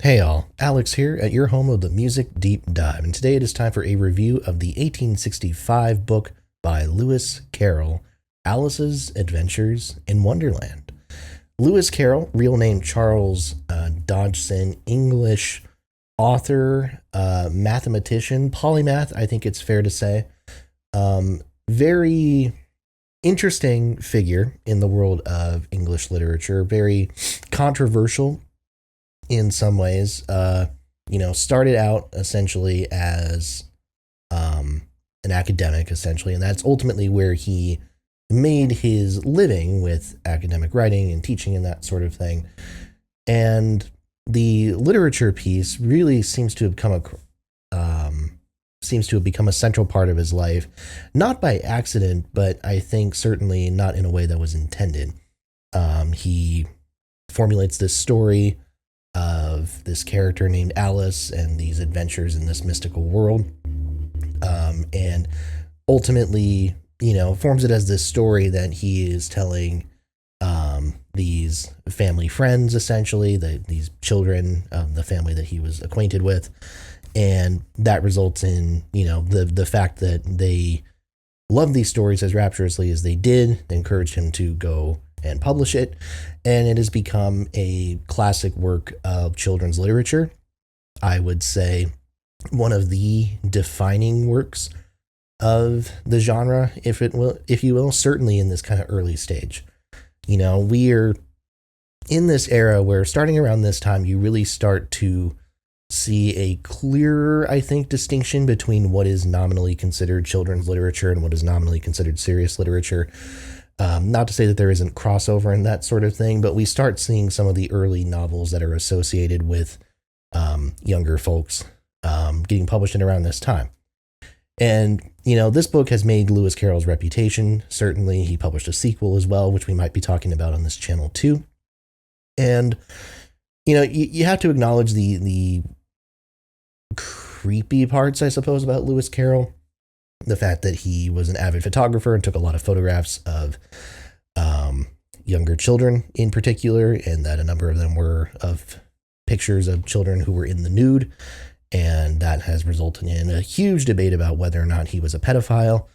Hey all, Alex here at your home of the Music Deep Dive, and today it is time for a review of the 1865 book by Lewis Carroll, Alice's Adventures in Wonderland. Lewis Carroll, real name Charles Dodgson, English author, mathematician, polymath, I think it's fair to say. Very interesting figure in the world of English literature, very controversial in some ways. Started out essentially as an academic, essentially, and that's ultimately where he made his living with academic writing and teaching and that sort of thing. And the literature piece really seems to have become a central part of his life, not by accident, but I think certainly not in a way that was intended. He formulates this story of this character named Alice and these adventures in this mystical world, and ultimately, forms it as this story that he is telling these family friends, essentially, these children of the family that he was acquainted with, and that results in, the fact that they loved these stories as rapturously as they did. They encouraged him to go and publish it, and it has become a classic work of children's literature. I would say one of the defining works of the genre, if you will, certainly in this kind of early stage. We are in this era where, starting around this time, you really start to see a clearer, I think, distinction between what is nominally considered children's literature and what is nominally considered serious literature. Not to say that there isn't crossover and that sort of thing, but we start seeing some of the early novels that are associated with younger folks getting published in around this time. And, this book has made Lewis Carroll's reputation. Certainly, he published a sequel as well, which we might be talking about on this channel too. And, you have to acknowledge the creepy parts, I suppose, about Lewis Carroll. The fact that he was an avid photographer and took a lot of photographs of younger children in particular, and that a number of them were of pictures of children who were in the nude. And that has resulted in a huge debate about whether or not he was a pedophile.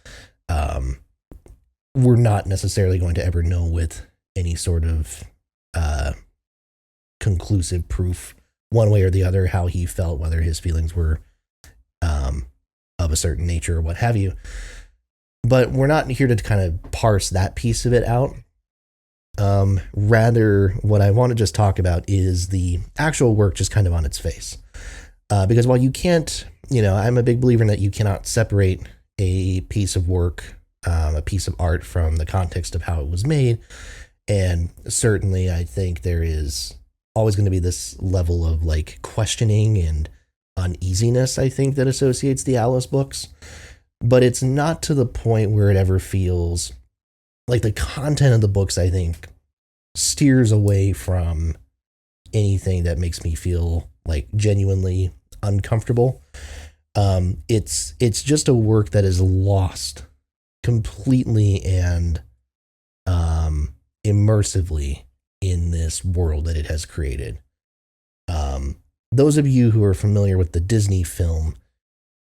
We're not necessarily going to ever know with any sort of conclusive proof one way or the other how he felt, whether his feelings were of a certain nature or what have you. But we're not here to kind of parse that piece of it out. Rather, what I want to just talk about is the actual work just kind of on its face. Because while you can't, I'm a big believer in that you cannot separate a piece of work, a piece of art, from the context of how it was made. And certainly I think there is always going to be this level of questioning and uneasiness, I think, that associates the Alice books. But it's not to the point where it ever feels like the content of the books, I think, steers away from anything that makes me feel genuinely uncomfortable. It's just a work that is lost completely and immersively in this world that it has created. Those of you who are familiar with the Disney film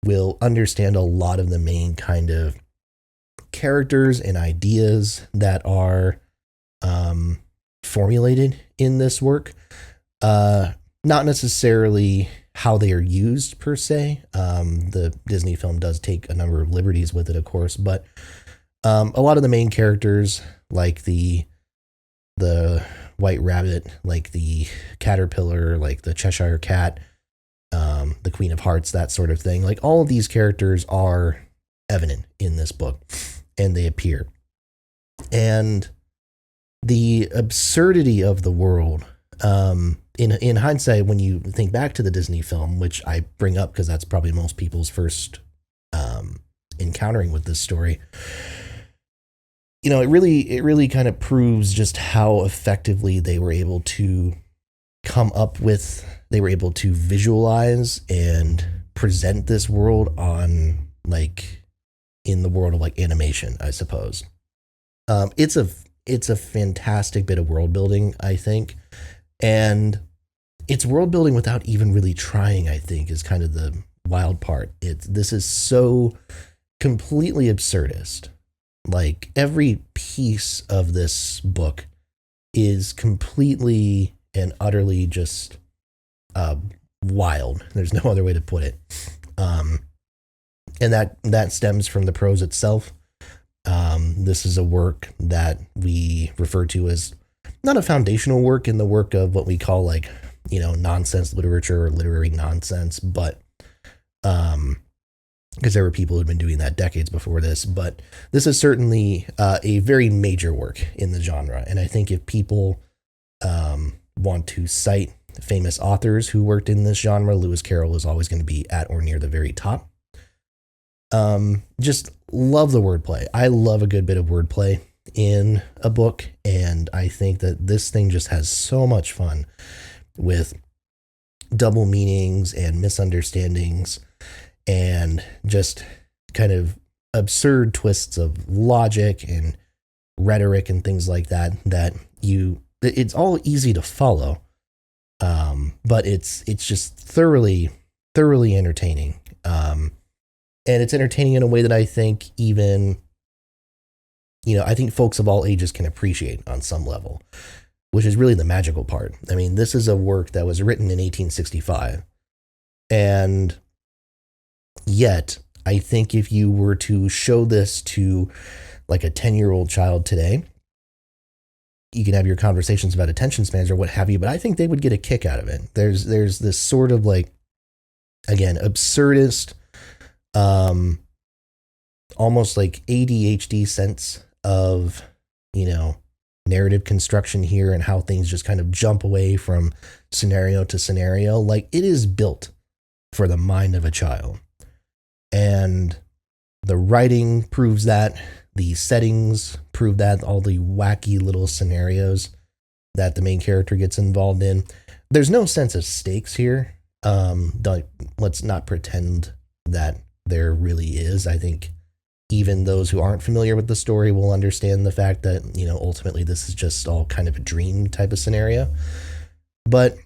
will understand a lot of the main kind of characters and ideas that are formulated in this work. Not necessarily how they are used per se. The Disney film does take a number of liberties with it, of course, but a lot of the main characters, like the White Rabbit, like the Caterpillar, like the Cheshire Cat, the Queen of Hearts, that sort of thing. All of these characters are evident in this book, and they appear. And the absurdity of the world, in hindsight, when you think back to the Disney film, which I bring up because that's probably most people's first encountering with this story, it really kind of proves just how effectively they were able to visualize and present this world on in the world of animation, I suppose. It's a fantastic bit of world building, I think. And it's world building without even really trying, I think, is kind of the wild part. This is so completely absurdist. Like every piece of this book is completely and utterly just uh, wild. There's no other way to put it. Um, and that stems from the prose itself. This is a work that we refer to as not a foundational work in the work of what we call like, nonsense literature or literary nonsense, but because there were people who'd been doing that decades before this, but this is certainly a very major work in the genre. And I think if people want to cite famous authors who worked in this genre, Lewis Carroll is always going to be at or near the very top. Just love the wordplay. I love a good bit of wordplay in a book, and I think that this thing just has so much fun with double meanings and misunderstandings and just kind of absurd twists of logic and rhetoric and things like that it's all easy to follow. But it's just thoroughly entertaining. And it's entertaining in a way that I think even, I think folks of all ages can appreciate on some level, which is really the magical part. I mean, this is a work that was written in 1865. And yet, I think if you were to show this to like a 10-year-old child today, you can have your conversations about attention spans or what have you, but I think they would get a kick out of it. There's this sort of like, again, absurdist, almost like ADHD sense of, narrative construction here and how things just kind of jump away from scenario to scenario. Like it is built for the mind of a child. And the writing proves that, the settings prove that, all the wacky little scenarios that the main character gets involved in. There's no sense of stakes here. Let's not pretend that there really is. I think even those who aren't familiar with the story will understand the fact that, ultimately this is just all kind of a dream type of scenario. But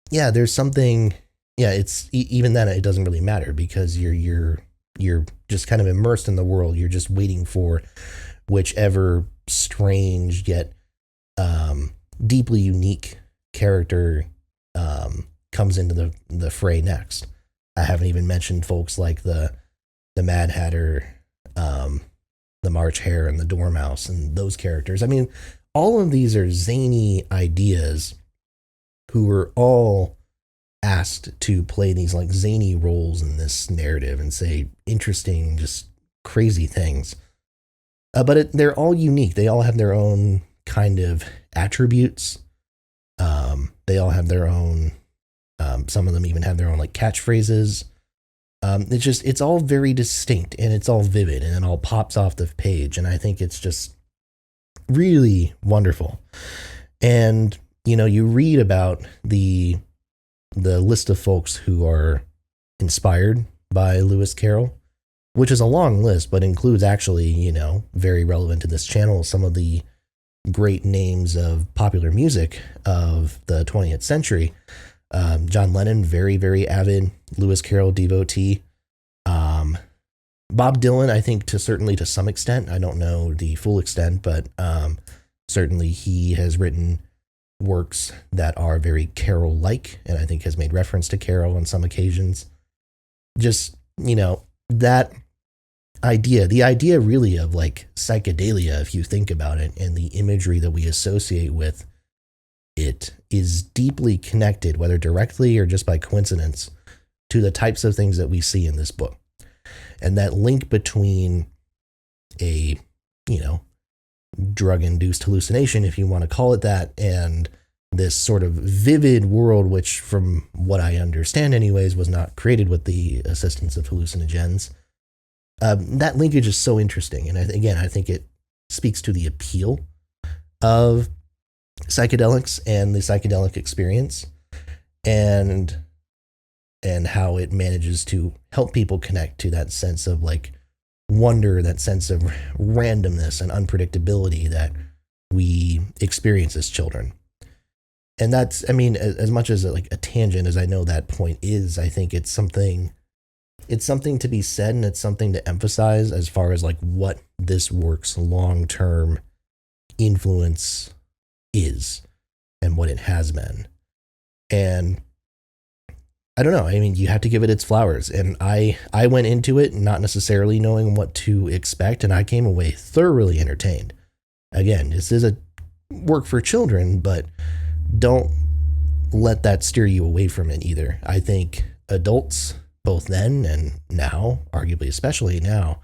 yeah, there's something, it's even then it doesn't really matter because you're just kind of immersed in the world. You're just waiting for whichever strange yet deeply unique character comes into the fray next. I haven't even mentioned folks like the Mad Hatter, the March Hare, and the Dormouse, and those characters. I mean, all of these are zany ideas who were all asked to play these like zany roles in this narrative and say interesting, just crazy things. But they're all unique. They all have their own kind of attributes. They all have their own, some of them even have their own like catchphrases. It's all very distinct and it's all vivid and it all pops off the page. And I think it's just really wonderful. And, you read about the list of folks who are inspired by Lewis Carroll, which is a long list, but includes actually, very relevant to this channel, some of the great names of popular music of the 20th century. John Lennon, very, very avid Lewis Carroll devotee. Bob Dylan, I think certainly to some extent, I don't know the full extent, but certainly he has written works that are very Carroll-like, and I think has made reference to Carroll on some occasions. Just, that idea, the idea really of like psychedelia, if you think about it, and the imagery that we associate with it is deeply connected, whether directly or just by coincidence, to the types of things that we see in this book. And that link between a, drug-induced hallucination, if you want to call it that, and this sort of vivid world, which from what I understand anyways, was not created with the assistance of hallucinogens. That linkage is so interesting. And I think it speaks to the appeal of psychedelics and the psychedelic experience and how it manages to help people connect to that sense of like wonder, that sense of randomness and unpredictability that we experience as children. And that's, I mean, as much as like a tangent as I know that point is, I think it's something to be said, and it's something to emphasize as far as like what this work's long-term influence is and what it has been. And I don't know. I mean, you have to give it its flowers. And I went into it not necessarily knowing what to expect, and I came away thoroughly entertained. Again, this is a work for children, but don't let that steer you away from it either. I think adults, both then and now, arguably especially now,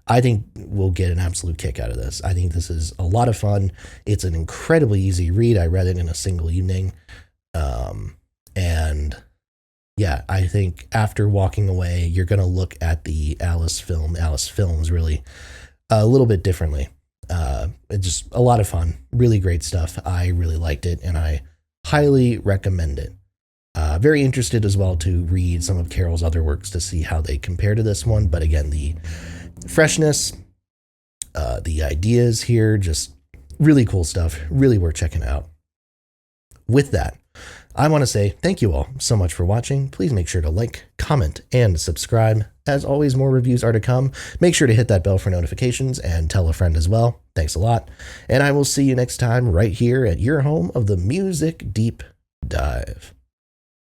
I think we'll get an absolute kick out of this. I think this is a lot of fun. It's an incredibly easy read. I read it in a single evening. And yeah, I think after walking away, you're going to look at the Alice films really a little bit differently. It's just a lot of fun, really great stuff. I really liked it, and I highly recommend it. Very interested as well to read some of Carroll's other works to see how they compare to this one. But again, the freshness, the ideas here, just really cool stuff, really worth checking out. With that, I want to say thank you all so much for watching. Please make sure to like, comment, and subscribe. As always, more reviews are to come. Make sure to hit that bell for notifications and tell a friend as well. Thanks a lot. And I will see you next time right here at your home of the Music Deep Dive.